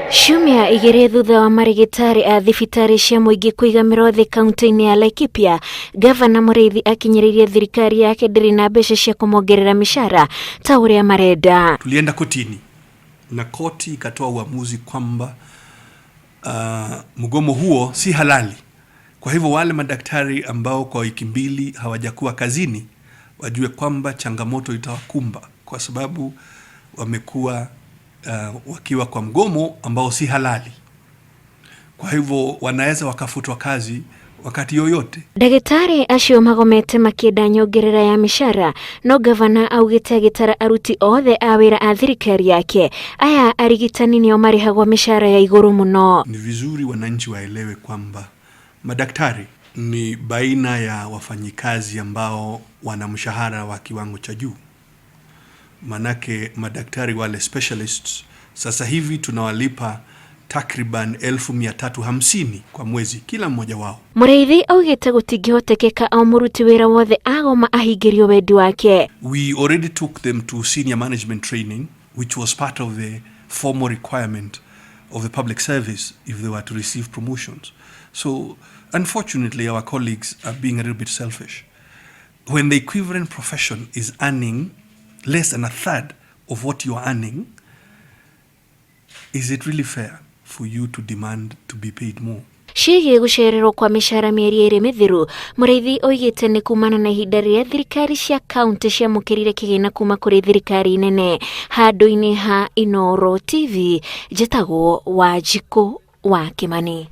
Shumia igere thutha wa marigitari a thibitari cia muingi kuiga miro kaunti-ini ya Laikipia, Ngabana Muriithi akinyiririe thirikari yake ndiri na mbeca cia kumuongerera micara ta uria marenda. Tulienda kotini na koti ikatoa uamuzi kwamba mgomo huo si halali. Kwa hivyo wale madaktari ambao kwa wiki mbili hawajakuwa kazini wajue kwamba changamoto itawakumba kwa sababu wamekuwa wakiwa kwa mgomo ambao si halali. Kwa hivyo wanaweza wakafutwa kazi wakati yoyote. Ndagitari acio magomete makienda nyongerera ya micara, no gavana augite agitara aruti othe a wira a thirikari yake aya arigitani nio marihagwo micara ya iguru muno. Ni vizuri wananchi waelewe kwamba madaktari ni baina ya wafanyikazi ambao wana mshahara wa kiwango cha juu. Manake madaktari wale specialists sasa hivi tunawalipa takriban 1350 kwa mwezi kila mmoja wao. Muriithi augite gutingihotekeka au muruti wira wothe agoma ahingirio wendi wake. We already took them to senior management training, which was part of the formal requirement of the public service if they were to receive promotions. So unfortunately our colleagues are being a little bit selfish. When the equivalent profession is earning less than a third of what you are earning, is it really fair for you to demand to be paid more? Ciĩgiĩ gũcererwo kwa micara mĩeri ĩrĩ mĩthiru, Muriithi oigĩte nĩ kumana na ihinda rĩrĩa thirikari cia kaunti ciamũkĩrire kĩgĩna kuma kũrĩ thirikari-ini. Handũ-inĩ ha Inooro TV, njĩtagwo Wanjikũ wa Kimani.